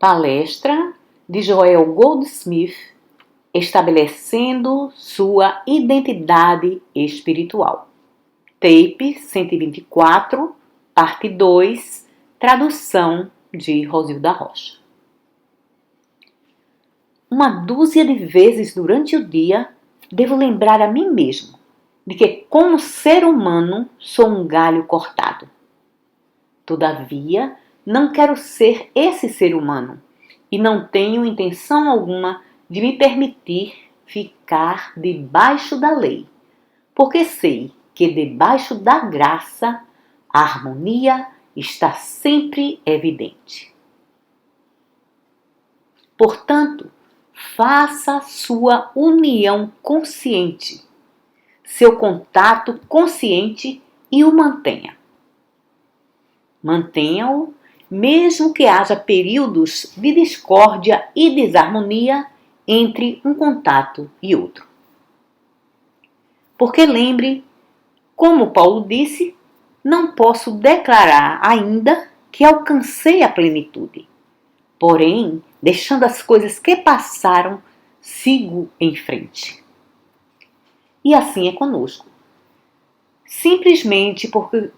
Palestra de Joel Goldsmith, estabelecendo sua identidade espiritual. Tape 124, parte 2, tradução de Rosilda Rocha. Uma dúzia de vezes durante o dia, devo lembrar a mim mesmo de que, como ser humano, sou um galho cortado. Todavia, não quero ser esse ser humano e não tenho intenção alguma de me permitir ficar debaixo da lei, porque sei que debaixo da graça a harmonia está sempre evidente. Portanto, faça sua união consciente, seu contato consciente e o mantenha. Mantenha-o, mesmo que haja períodos de discórdia e desarmonia entre um contato e outro. Porque lembre, como Paulo disse, não posso declarar ainda que alcancei a plenitude. Porém, deixando as coisas que passaram, sigo em frente. E assim é conosco. Simplesmente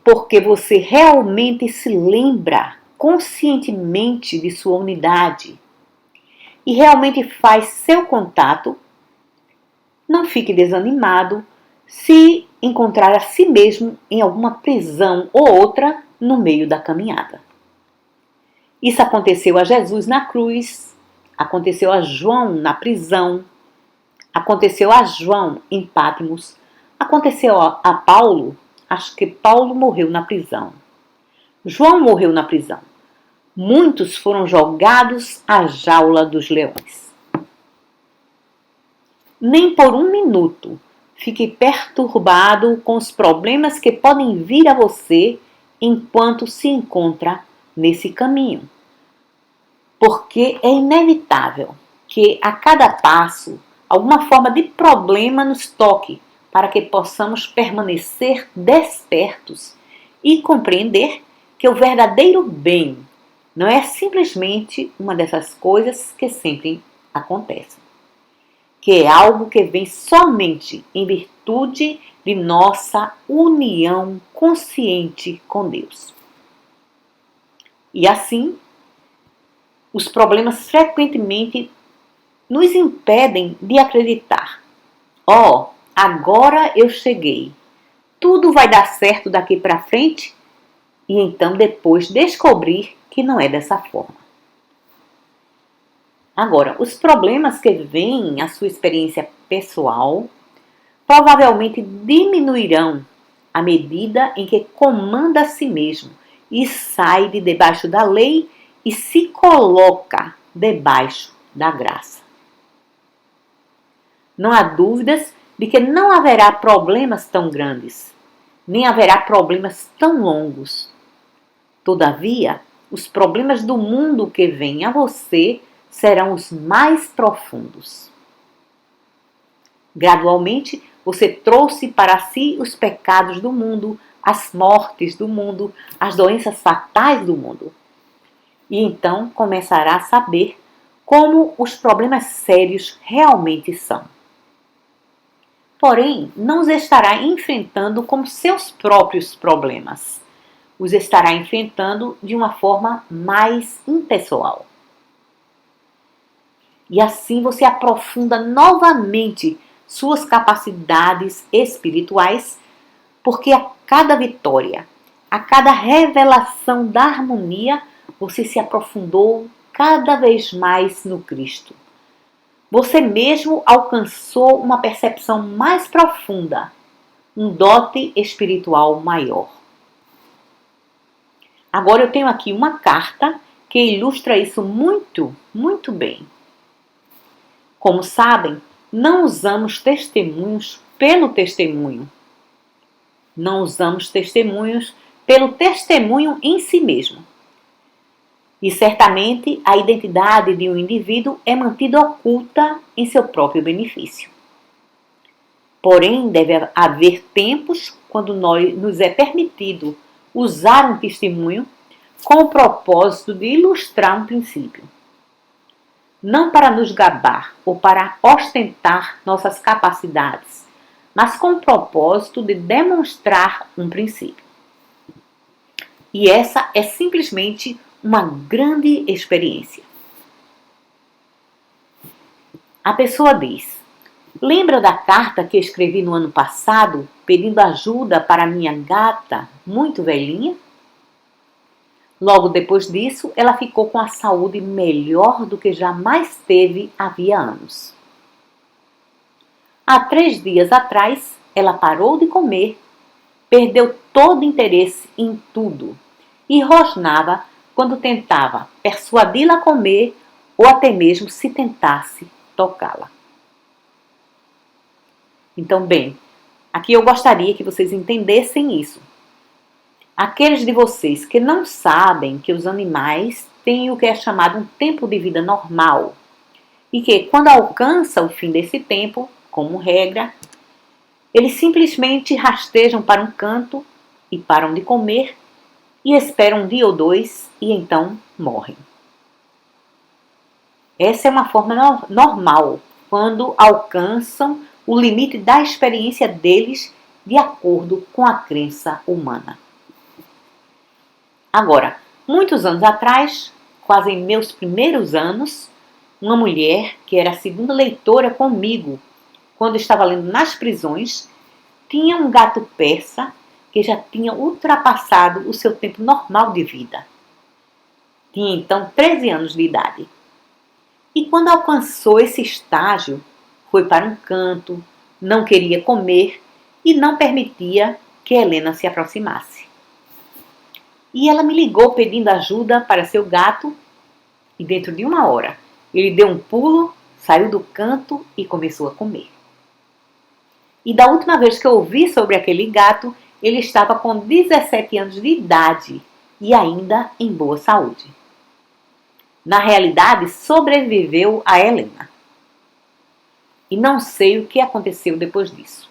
porque você realmente se lembra conscientemente de sua unidade e realmente faz seu contato, não fique desanimado se encontrar a si mesmo em alguma prisão ou outra no meio da caminhada. Isso aconteceu a Jesus na cruz, aconteceu a João na prisão, aconteceu a João em Patmos, aconteceu a Paulo, acho que Paulo morreu na prisão. João morreu na prisão. Muitos foram jogados à jaula dos leões. Nem por um minuto fique perturbado com os problemas que podem vir a você enquanto se encontra nesse caminho. Porque é inevitável que a cada passo alguma forma de problema nos toque para que possamos permanecer despertos e compreender que o verdadeiro bem não é simplesmente uma dessas coisas que sempre acontecem, que é algo que vem somente em virtude de nossa união consciente com Deus. E assim, os problemas frequentemente nos impedem de acreditar. Agora eu cheguei. Tudo vai dar certo daqui para frente? E então depois descobrir que não é dessa forma. Agora, os problemas que vêm à sua experiência pessoal provavelmente diminuirão à medida em que comanda a si mesmo e sai de debaixo da lei e se coloca debaixo da graça. Não há dúvidas de que não haverá problemas tão grandes, nem haverá problemas tão longos. Todavia, os problemas do mundo que vêm a você serão os mais profundos. Gradualmente, você trouxe para si os pecados do mundo, as mortes do mundo, as doenças fatais do mundo. E então começará a saber como os problemas sérios realmente são. Porém, não os estará enfrentando como seus próprios problemas. Os estará enfrentando de uma forma mais impessoal. E assim você aprofunda novamente suas capacidades espirituais, porque a cada vitória, a cada revelação da harmonia, você se aprofundou cada vez mais no Cristo. Você mesmo alcançou uma percepção mais profunda, um dote espiritual maior. Agora eu tenho aqui uma carta que ilustra isso muito, muito bem. Como sabem, não usamos testemunhos pelo testemunho. Não usamos testemunhos pelo testemunho em si mesmo. E certamente a identidade de um indivíduo é mantida oculta em seu próprio benefício. Porém, deve haver tempos quando nos é permitido usar um testemunho com o propósito de ilustrar um princípio. não para nos gabar ou para ostentar nossas capacidades, mas com o propósito de demonstrar um princípio. E essa é simplesmente uma grande experiência. A pessoa diz: lembra da carta que escrevi no ano passado pedindo ajuda para minha gata muito velhinha? Logo depois disso, ela ficou com a saúde melhor do que jamais teve havia anos. Há 3 dias atrás, ela parou de comer, perdeu todo o interesse em tudo e rosnava quando tentava persuadi-la a comer ou até mesmo se tentasse tocá-la. Então, bem, aqui eu gostaria que vocês entendessem isso. Aqueles de vocês que não sabem que os animais têm o que é chamado um tempo de vida normal e que, quando alcança o fim desse tempo, como regra, eles simplesmente rastejam para um canto e param de comer e esperam um dia ou 2 e então morrem. Essa é uma forma normal quando alcançam o limite da experiência deles de acordo com a crença humana. Agora, muitos anos atrás, quase em meus primeiros anos, uma mulher que era a segunda leitora comigo, quando estava lendo nas prisões, tinha um gato persa que já tinha ultrapassado o seu tempo normal de vida. Tinha então 13 anos de idade. E quando alcançou esse estágio, foi para um canto, não queria comer e não permitia que Helena se aproximasse. E ela me ligou pedindo ajuda para seu gato e dentro de 1 hora ele deu um pulo, saiu do canto e começou a comer. E da última vez que eu ouvi sobre aquele gato, ele estava com 17 anos de idade e ainda em boa saúde. Na realidade, sobreviveu a Helena. E não sei o que aconteceu depois disso.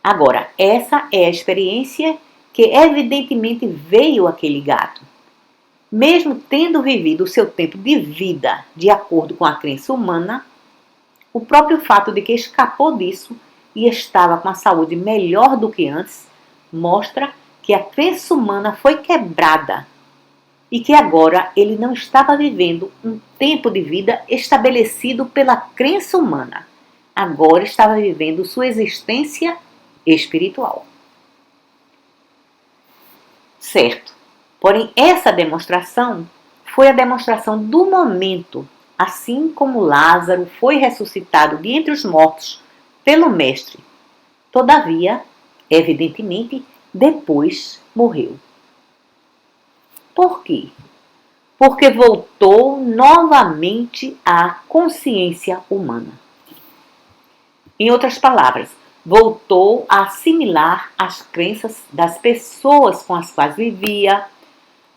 Agora, essa é a experiência que evidentemente veio aquele gato. Mesmo tendo vivido o seu tempo de vida de acordo com a crença humana, o próprio fato de que escapou disso e estava com a saúde melhor do que antes, mostra que a crença humana foi quebrada e que agora ele não estava vivendo um tempo de vida estabelecido pela crença humana. Agora estava vivendo sua existência espiritual. Certo. Porém, essa demonstração foi a demonstração do momento, assim como Lázaro foi ressuscitado de entre os mortos pelo Mestre. Todavia, evidentemente, depois morreu. Por quê? Porque voltou novamente à consciência humana. Em outras palavras, voltou a assimilar as crenças das pessoas com as quais vivia,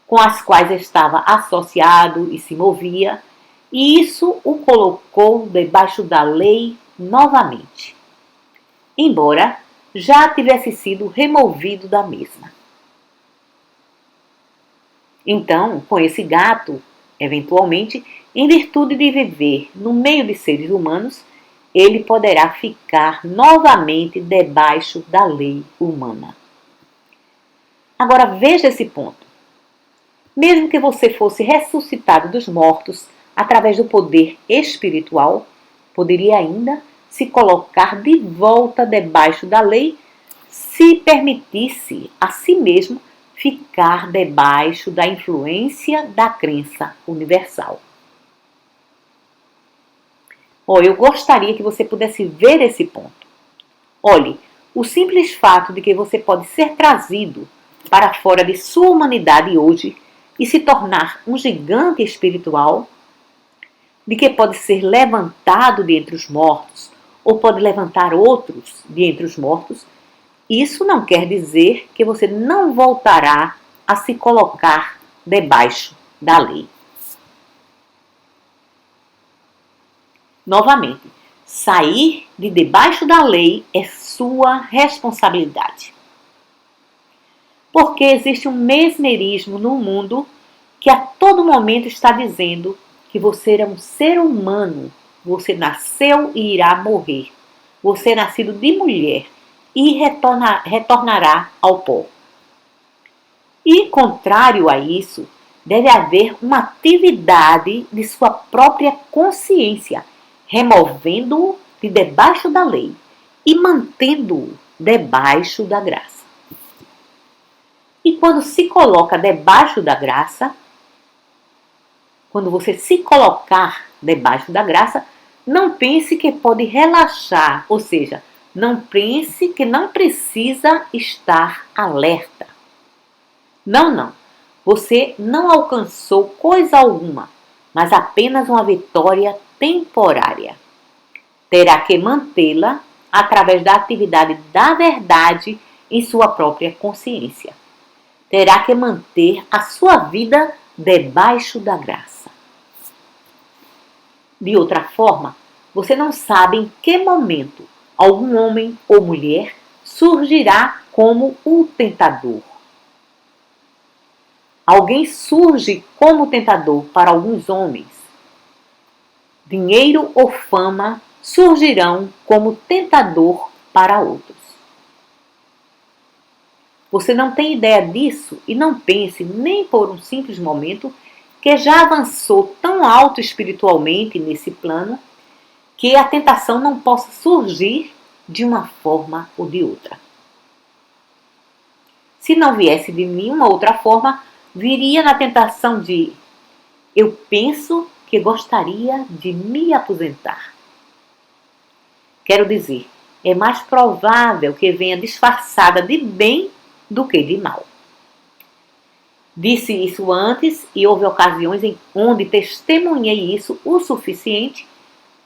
com as quais estava associado e se movia, e isso o colocou debaixo da lei novamente, embora já tivesse sido removido da mesma. Então, com esse gato, eventualmente, em virtude de viver no meio de seres humanos, ele poderá ficar novamente debaixo da lei humana. Agora veja esse ponto. Mesmo que você fosse ressuscitado dos mortos através do poder espiritual, poderia ainda se colocar de volta debaixo da lei se permitisse a si mesmo ficar debaixo da influência da crença universal. Eu gostaria que você pudesse ver esse ponto. Olhe, o simples fato de que você pode ser trazido para fora de sua humanidade hoje e se tornar um gigante espiritual, de que pode ser levantado de entre os mortos ou pode levantar outros de entre os mortos, isso não quer dizer que você não voltará a se colocar debaixo da lei. Novamente, sair de debaixo da lei é sua responsabilidade. Porque existe um mesmerismo no mundo que a todo momento está dizendo que você é um ser humano. Você nasceu e irá morrer. Você é nascido de mulher e retornará ao pó. E, contrário a isso, deve haver uma atividade de sua própria consciência, removendo-o de debaixo da lei e mantendo-o debaixo da graça. E quando se coloca debaixo da graça, quando você se colocar debaixo da graça, não pense que pode relaxar, ou seja, não pense que não precisa estar alerta. Não, não. Você não alcançou coisa alguma, mas apenas uma vitória temporária. Terá que mantê-la através da atividade da verdade em sua própria consciência. Terá que manter a sua vida debaixo da graça. De outra forma, você não sabe em que momento algum homem ou mulher surgirá como o tentador. Alguém surge como tentador para alguns homens. Dinheiro ou fama surgirão como tentador para outros. Você não tem ideia disso e não pense nem por um simples momento que já avançou tão alto espiritualmente nesse plano que a tentação não possa surgir de uma forma ou de outra. Se não viesse de nenhuma outra forma, viria na tentação de: eu penso que gostaria de me aposentar. Quero dizer, é mais provável que venha disfarçada de bem do que de mal. Disse isso antes e houve ocasiões onde testemunhei isso o suficiente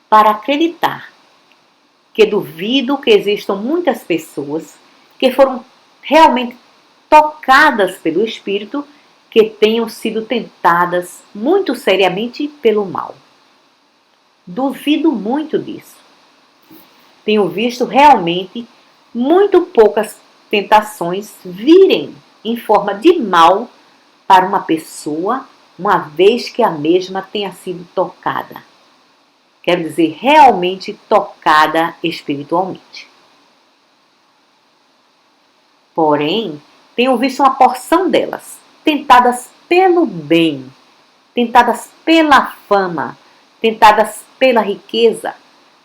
para acreditar que duvido que existam muitas pessoas que foram realmente tocadas pelo Espírito que tenham sido tentadas muito seriamente pelo mal. Duvido muito disso. Tenho visto realmente muito poucas tentações virem em forma de mal para uma pessoa, uma vez que a mesma tenha sido tocada. Quero dizer, realmente tocada espiritualmente. Porém, tenho visto uma porção delas tentadas pelo bem, tentadas pela fama, tentadas pela riqueza,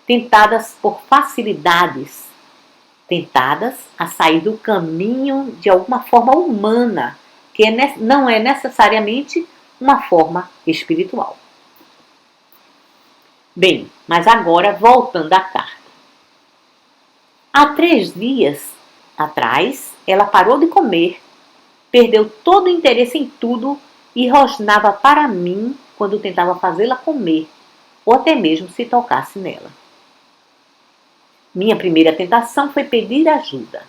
tentadas por facilidades, tentadas a sair do caminho de alguma forma humana, que não é necessariamente uma forma espiritual. Bem, mas agora voltando à carta. Há 3 dias atrás, ela parou de comer, perdeu todo o interesse em tudo e rosnava para mim quando tentava fazê-la comer, ou até mesmo se tocasse nela. Minha primeira tentação foi pedir ajuda,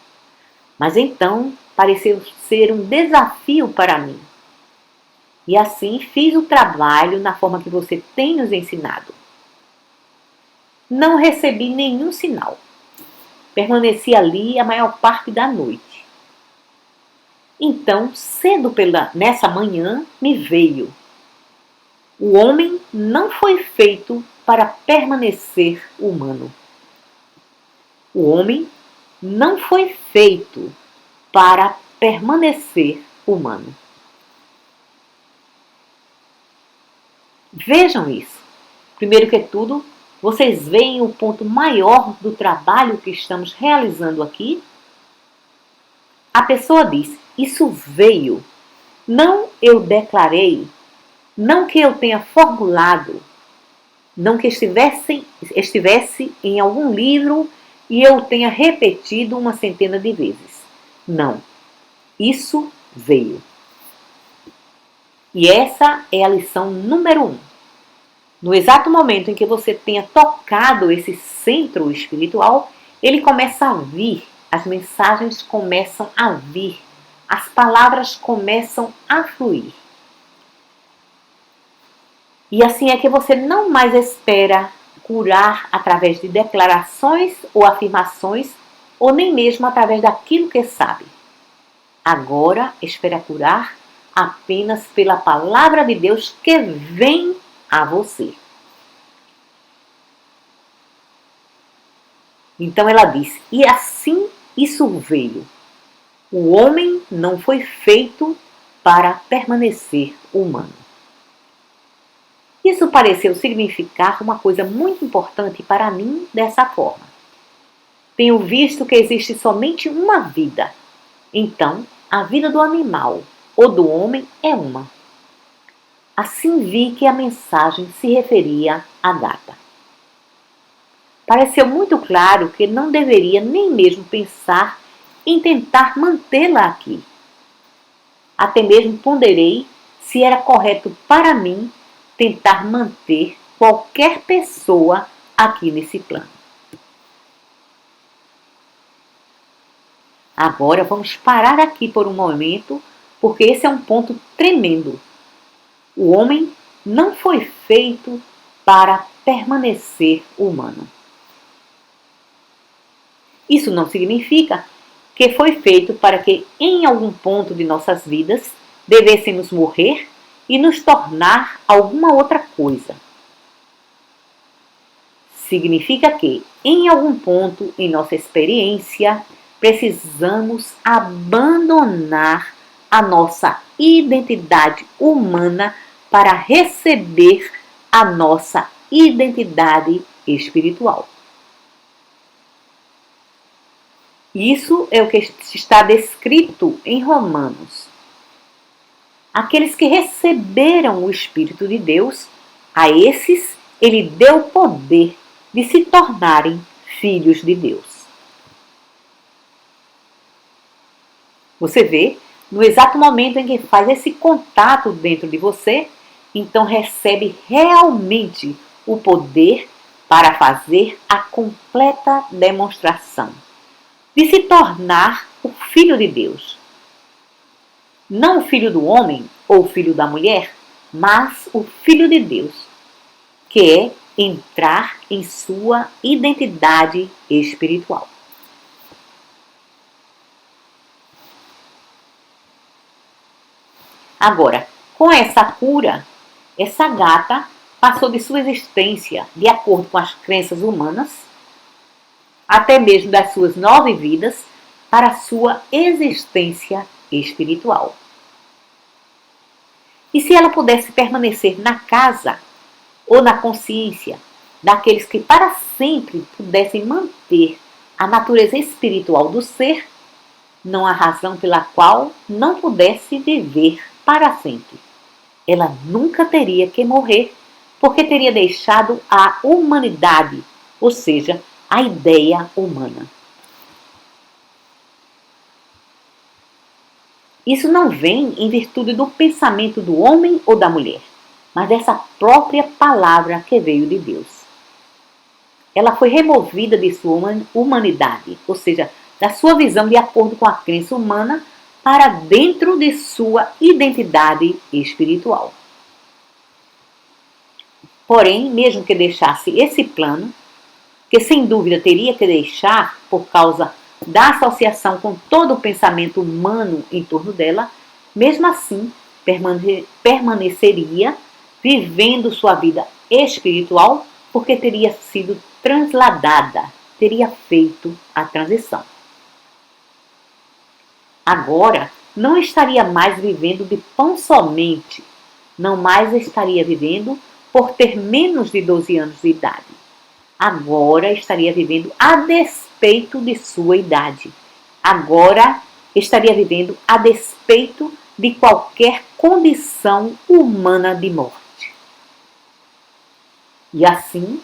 mas então pareceu ser um desafio para mim. E assim fiz o trabalho na forma que você tem nos ensinado. Não recebi nenhum sinal. Permaneci ali a maior parte da noite. Então, cedo nessa manhã, me veio: o homem não foi feito para permanecer humano. O homem não foi feito para permanecer humano. Vejam isso. Primeiro que tudo, vocês veem o ponto maior do trabalho que estamos realizando aqui? A pessoa diz: isso veio. Não eu declarei, não que eu tenha formulado, não que estivesse em algum livro e eu tenha repetido uma centena de vezes. Não. Isso veio. E essa é a lição número 1. No exato momento em que você tenha tocado esse centro espiritual, ele começa a vir, as mensagens começam a vir, as palavras começam a fluir. E assim é que você não mais espera curar através de declarações ou afirmações, ou nem mesmo através daquilo que sabe. Agora espera curar apenas pela palavra de Deus que vem a você. Então ela disse: e assim isso veio. O homem não foi feito para permanecer humano. Isso pareceu significar uma coisa muito importante para mim dessa forma. Tenho visto que existe somente uma vida. Então, a vida do animal ou do homem é uma. Assim vi que a mensagem se referia à gata. Pareceu muito claro que não deveria nem mesmo pensar em tentar mantê-la aqui. Até mesmo ponderei se era correto para mim tentar manter qualquer pessoa aqui nesse plano. Agora vamos parar aqui por um momento, porque esse é um ponto tremendo. O homem não foi feito para permanecer humano. Isso não significa que foi feito para que, em algum ponto de nossas vidas, devêssemos morrer e nos tornar alguma outra coisa. Significa que, em algum ponto em nossa experiência, precisamos abandonar a nossa identidade humana para receber a nossa identidade espiritual. Isso é o que está descrito em Romanos. Aqueles que receberam o Espírito de Deus, a esses ele deu poder de se tornarem filhos de Deus. Você vê, no exato momento em que faz esse contato dentro de você, então recebe realmente o poder para fazer a completa demonstração de se tornar o Filho de Deus. Não o filho do homem ou o filho da mulher, mas o Filho de Deus, que é entrar em sua identidade espiritual. Agora, com essa cura, essa gata passou de sua existência, de acordo com as crenças humanas, até mesmo das suas 9 vidas, para a sua existência espiritual. E se ela pudesse permanecer na casa ou na consciência daqueles que para sempre pudessem manter a natureza espiritual do ser, não há razão pela qual não pudesse viver para sempre. Ela nunca teria que morrer, porque teria deixado a humanidade, ou seja, a ideia humana. Isso não vem em virtude do pensamento do homem ou da mulher, mas dessa própria palavra que veio de Deus. Ela foi removida de sua humanidade, ou seja, da sua visão de acordo com a crença humana, para dentro de sua identidade espiritual. Porém, mesmo que deixasse esse plano, que sem dúvida teria que deixar por causa da associação com todo o pensamento humano em torno dela, mesmo assim permaneceria vivendo sua vida espiritual, porque teria sido transladada, teria feito a transição. Agora, não estaria mais vivendo de pão somente, não mais estaria vivendo por ter menos de 12 anos de idade. Agora estaria vivendo a despeito de sua idade. Agora estaria vivendo a despeito de qualquer condição humana de morte. E assim,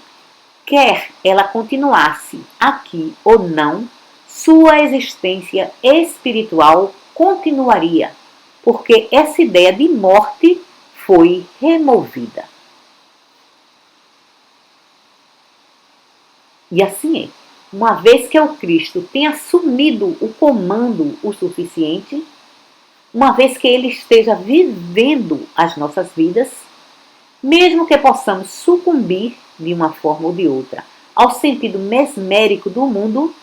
quer ela continuasse aqui ou não, sua existência espiritual continuaria, porque essa ideia de morte foi removida. E assim é. Uma vez que o Cristo tem assumido o comando o suficiente, uma vez que ele esteja vivendo as nossas vidas, mesmo que possamos sucumbir de uma forma ou de outra ao sentido mesmérico do mundo,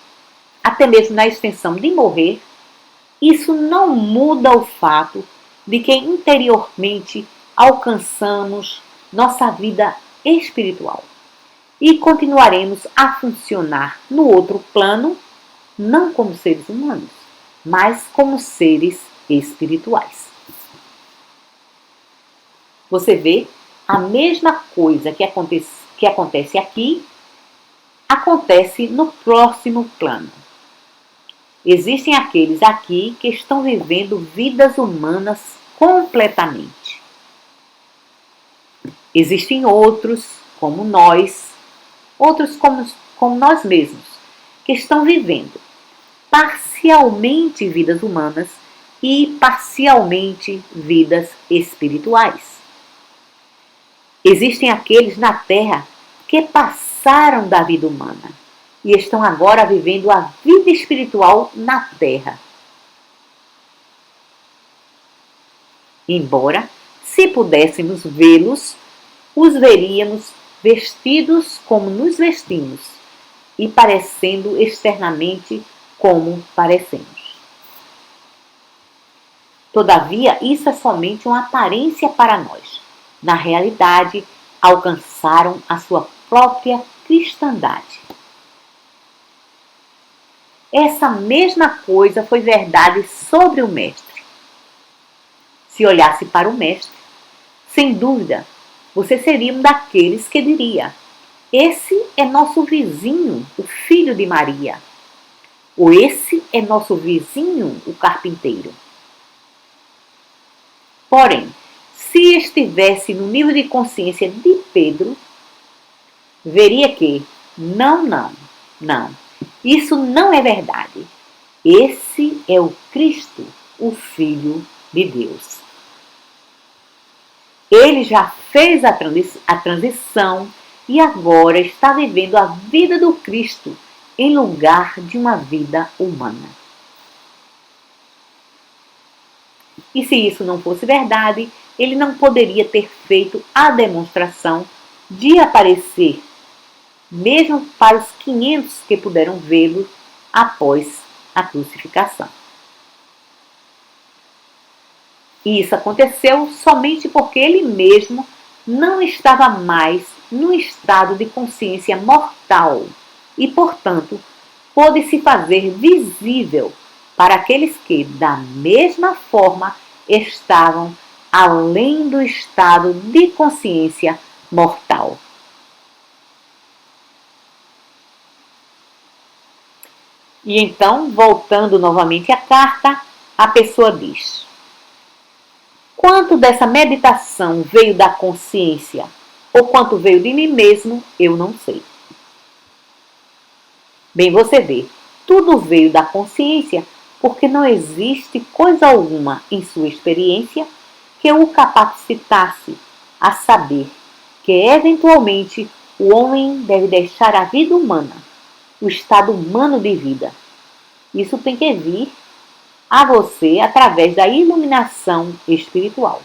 até mesmo na extensão de morrer, isso não muda o fato de que interiormente alcançamos nossa vida espiritual e continuaremos a funcionar no outro plano, não como seres humanos, mas como seres espirituais. Você vê, a mesma coisa que acontece aqui, acontece no próximo plano. Existem aqueles aqui que estão vivendo vidas humanas completamente. Existem outros, como nós, outros como nós mesmos, que estão vivendo parcialmente vidas humanas e parcialmente vidas espirituais. Existem aqueles na Terra que passaram da vida humana e estão agora vivendo a vida espiritual na Terra. Embora, se pudéssemos vê-los, os veríamos vestidos como nos vestimos e parecendo externamente como parecemos. Todavia, isso é somente uma aparência para nós. Na realidade, alcançaram a sua própria cristandade. Essa mesma coisa foi verdade sobre o Mestre. Se olhasse para o Mestre, sem dúvida, você seria um daqueles que diria: esse é nosso vizinho, o filho de Maria. Ou esse é nosso vizinho, o carpinteiro. Porém, se estivesse no nível de consciência de Pedro, veria que não, isso não é verdade. Esse é o Cristo, o Filho de Deus. Ele já fez a transição e agora está vivendo a vida do Cristo em lugar de uma vida humana. E se isso não fosse verdade, ele não poderia ter feito a demonstração de aparecer, mesmo para os 500 que puderam vê-lo após a crucificação. E isso aconteceu somente porque ele mesmo não estava mais no estado de consciência mortal e, portanto, pôde se fazer visível para aqueles que, da mesma forma, estavam além do estado de consciência mortal. E então, voltando novamente à carta, a pessoa diz: quanto dessa meditação veio da consciência ou quanto veio de mim mesmo, eu não sei. Bem, você vê, tudo veio da consciência porque não existe coisa alguma em sua experiência que o capacitasse a saber que, eventualmente, o homem deve deixar a vida humana, o estado humano de vida. Isso tem que vir a você através da iluminação espiritual.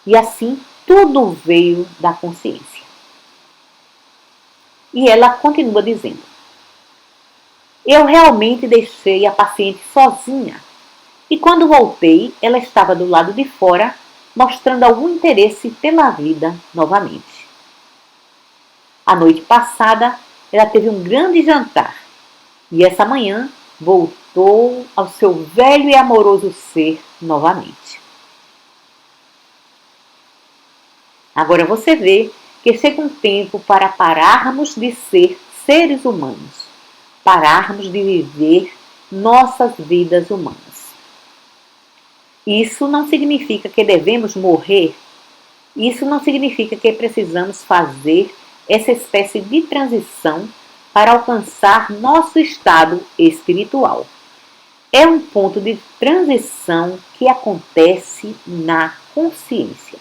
E assim, tudo veio da consciência. E ela continua dizendo: eu realmente deixei a paciente sozinha. E quando voltei, ela estava do lado de fora, mostrando algum interesse pela vida novamente. A noite passada, ela teve um grande jantar. E essa manhã, voltou ao seu velho e amoroso ser novamente. Agora você vê que chega um tempo para pararmos de ser seres humanos, pararmos de viver nossas vidas humanas. Isso não significa que devemos morrer, isso não significa que precisamos fazer essa espécie de transição para alcançar nosso estado espiritual. É um ponto de transição que acontece na consciência.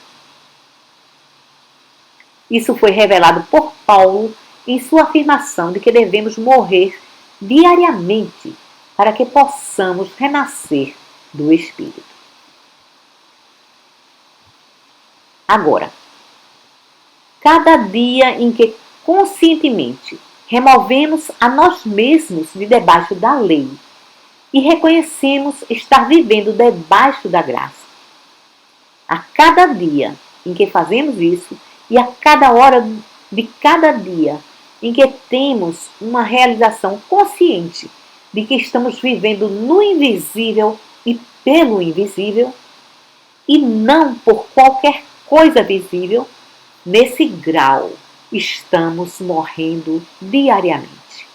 Isso foi revelado por Paulo em sua afirmação de que devemos morrer diariamente para que possamos renascer do Espírito. Agora, cada dia em que conscientemente removemos a nós mesmos de debaixo da lei e reconhecemos estar vivendo debaixo da graça, a cada dia em que fazemos isso, E a cada hora de cada dia em que temos uma realização consciente de que estamos vivendo no invisível e pelo invisível, e não por qualquer coisa visível, nesse grau estamos morrendo diariamente.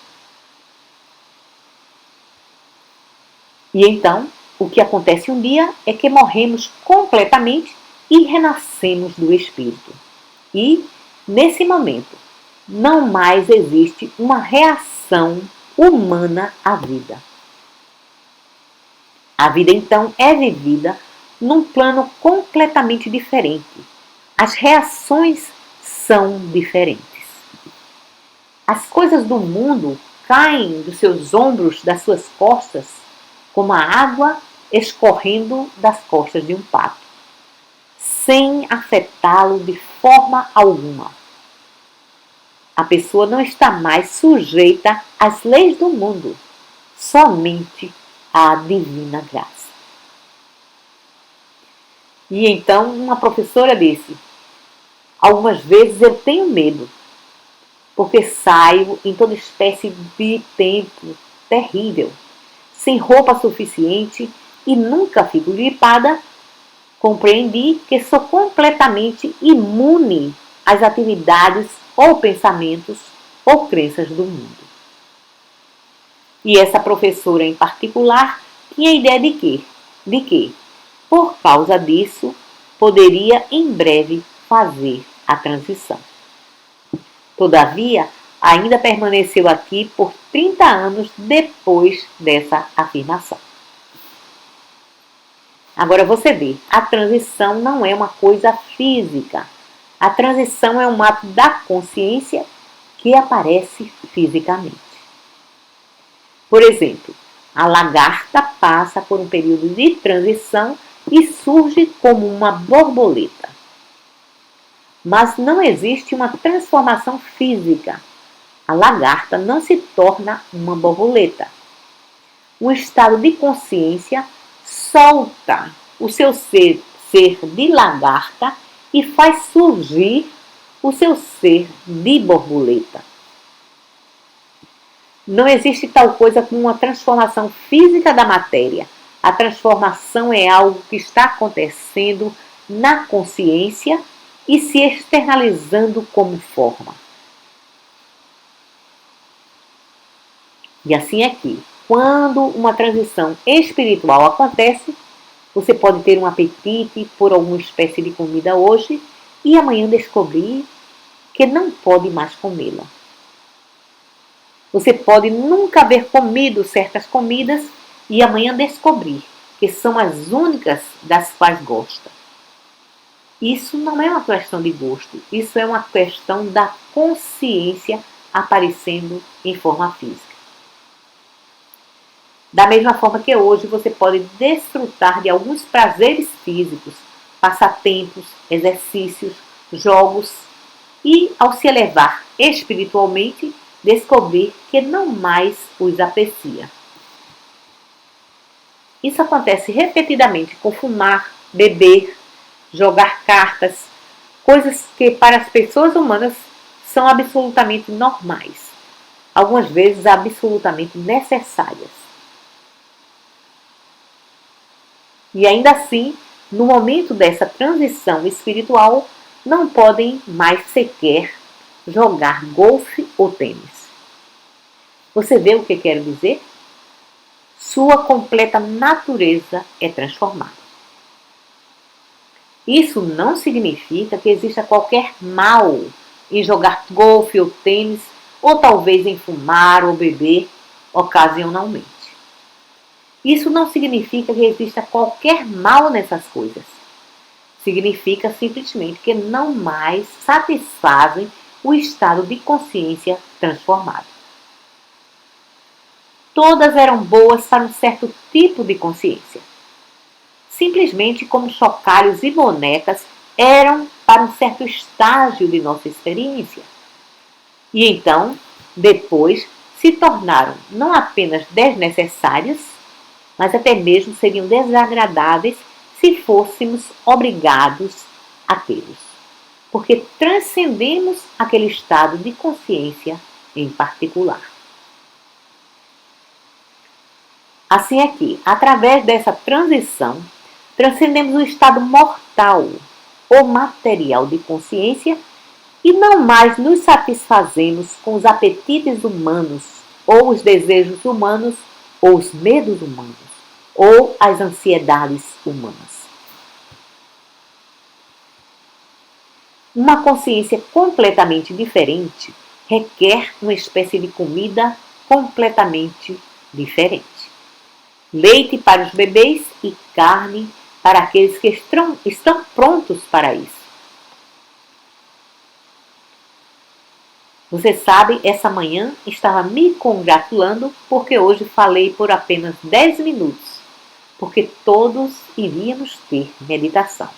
E então, o que acontece um dia é que morremos completamente e renascemos do Espírito. E, nesse momento, não mais existe uma reação humana à vida. A vida, então, é vivida num plano completamente diferente. As reações são diferentes. As coisas do mundo caem dos seus ombros, das suas costas, como a água escorrendo das costas de um pato, sem afetá-lo de forma alguma. A pessoa não está mais sujeita às leis do mundo, somente à divina graça. E então uma professora disse: algumas vezes eu tenho medo, porque saio em toda espécie de tempo terrível, sem roupa suficiente e nunca fico gripada. Compreendi que sou completamente imune às atividades ou pensamentos ou crenças do mundo. E essa professora em particular tinha a ideia de quê? De que, por causa disso, poderia em breve fazer a transição. Todavia, ainda permaneceu aqui por 30 anos depois dessa afirmação. Agora você vê, a transição não é uma coisa física. A transição é um ato da consciência que aparece fisicamente. Por exemplo, a lagarta passa por um período de transição e surge como uma borboleta. Mas não existe uma transformação física. A lagarta não se torna uma borboleta. Um estado de consciência solta o seu ser de lagarta e faz surgir o seu ser de borboleta. Não existe tal coisa como uma transformação física da matéria. A transformação é algo que está acontecendo na consciência e se externalizando como forma. E assim é que, quando uma transição espiritual acontece, você pode ter um apetite por alguma espécie de comida hoje e amanhã descobrir que não pode mais comê-la. Você pode nunca haver comido certas comidas e amanhã descobrir que são as únicas das quais gosta. Isso não é uma questão de gosto, isso é uma questão da consciência aparecendo em forma física. Da mesma forma que hoje você pode desfrutar de alguns prazeres físicos, passatempos, exercícios, jogos e, ao se elevar espiritualmente, descobrir que não mais os aprecia. Isso acontece repetidamente com fumar, beber, jogar cartas, coisas que para as pessoas humanas são absolutamente normais, algumas vezes absolutamente necessárias. E ainda assim, no momento dessa transição espiritual, não podem mais sequer jogar golfe ou tênis. Você vê o que quero dizer? Sua completa natureza é transformada. Isso não significa que exista qualquer mal em jogar golfe ou tênis, ou talvez em fumar ou beber ocasionalmente. Isso não significa que exista qualquer mal nessas coisas. Significa simplesmente que não mais satisfazem o estado de consciência transformado. Todas eram boas para um certo tipo de consciência. Simplesmente como chocalhos e bonecas eram para um certo estágio de nossa experiência. E então, depois, se tornaram não apenas desnecessárias, mas até mesmo seriam desagradáveis se fôssemos obrigados a tê-los. porque transcendemos aquele estado de consciência em particular. Assim é que, através dessa transição, transcendemos o estado mortal ou material de consciência e não mais nos satisfazemos com os apetites humanos, ou os desejos humanos, ou os medos humanos, ou as ansiedades humanas. Uma consciência completamente diferente requer uma espécie de comida completamente diferente. Leite para os bebês e carne para aqueles que estão prontos para isso. Você sabe, essa manhã estava me congratulando porque hoje falei por apenas 10 minutos, porque todos iríamos ter meditação.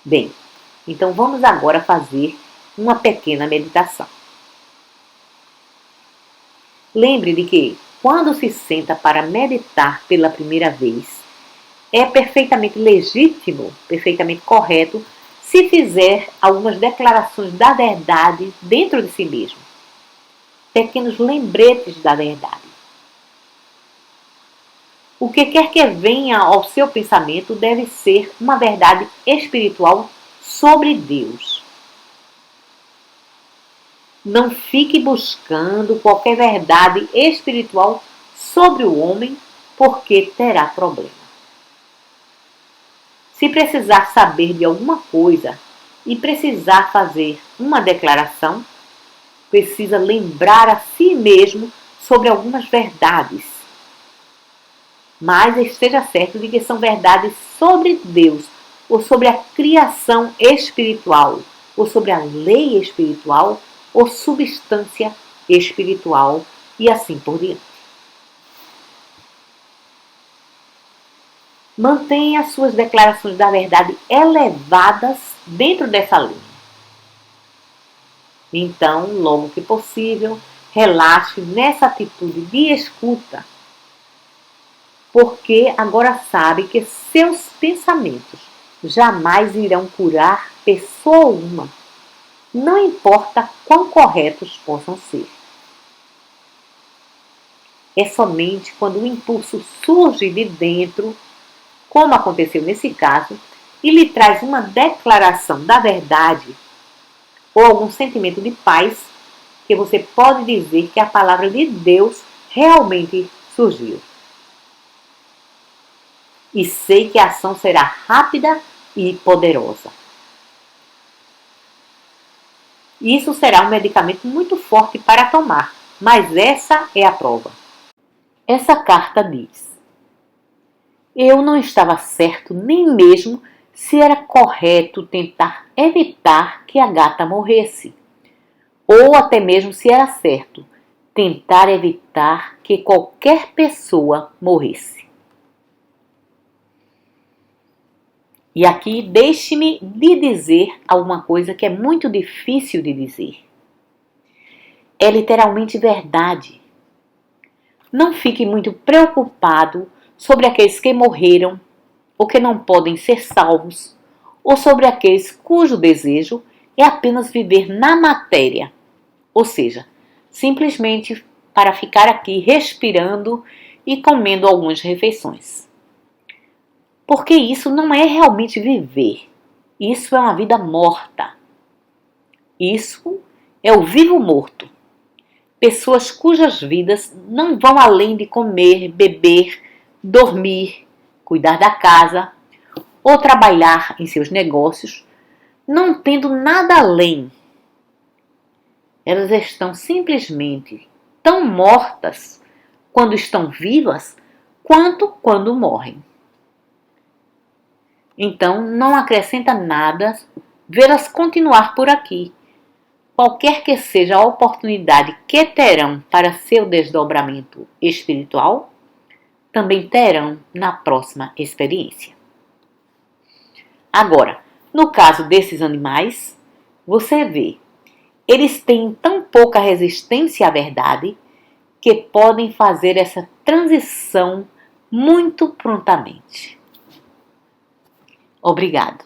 Bem, então vamos agora fazer uma pequena meditação. Lembre de que, quando se senta para meditar pela primeira vez, é perfeitamente legítimo, perfeitamente correto, se fizer algumas declarações da verdade dentro de si mesmo. Pequenos lembretes da verdade. O que quer que venha ao seu pensamento deve ser uma verdade espiritual sobre Deus. Não fique buscando qualquer verdade espiritual sobre o homem, porque terá problema. Se precisar saber de alguma coisa e precisar fazer uma declaração, precisa lembrar a si mesmo sobre algumas verdades. Mas esteja certo de que são verdades sobre Deus, ou sobre a criação espiritual, ou sobre a lei espiritual, ou substância espiritual, e assim por diante. Mantenha suas declarações da verdade elevadas dentro dessa linha. Então, logo que possível, relaxe nessa atitude de escuta, porque agora sabe que seus pensamentos jamais irão curar pessoa alguma, não importa quão corretos possam ser. É somente quando o impulso surge de dentro, como aconteceu nesse caso, e lhe traz uma declaração da verdade ou algum sentimento de paz, que você pode dizer que a palavra de Deus realmente surgiu. E sei que a ação será rápida e poderosa. Isso será um medicamento muito forte para tomar, mas essa é a prova. Essa carta diz: eu não estava certo nem mesmo se era correto tentar evitar que a gata morresse, ou até mesmo se era certo tentar evitar que qualquer pessoa morresse. E aqui deixe-me lhe dizer alguma coisa que é muito difícil de dizer. É literalmente verdade. Não fique muito preocupado sobre aqueles que morreram ou que não podem ser salvos, ou sobre aqueles cujo desejo é apenas viver na matéria, ou seja, simplesmente para ficar aqui respirando e comendo algumas refeições. Porque isso não é realmente viver. Isso é uma vida morta. Isso é o vivo morto. Pessoas cujas vidas não vão além de comer, beber, dormir, cuidar da casa ou trabalhar em seus negócios, não tendo nada além. Elas estão simplesmente tão mortas quando estão vivas quanto quando morrem. Então, não acrescenta nada vê-las continuar por aqui. Qualquer que seja a oportunidade que terão para seu desdobramento espiritual, também terão na próxima experiência. Agora, no caso desses animais, você vê, eles têm tão pouca resistência à verdade que podem fazer essa transição muito prontamente. Obrigado.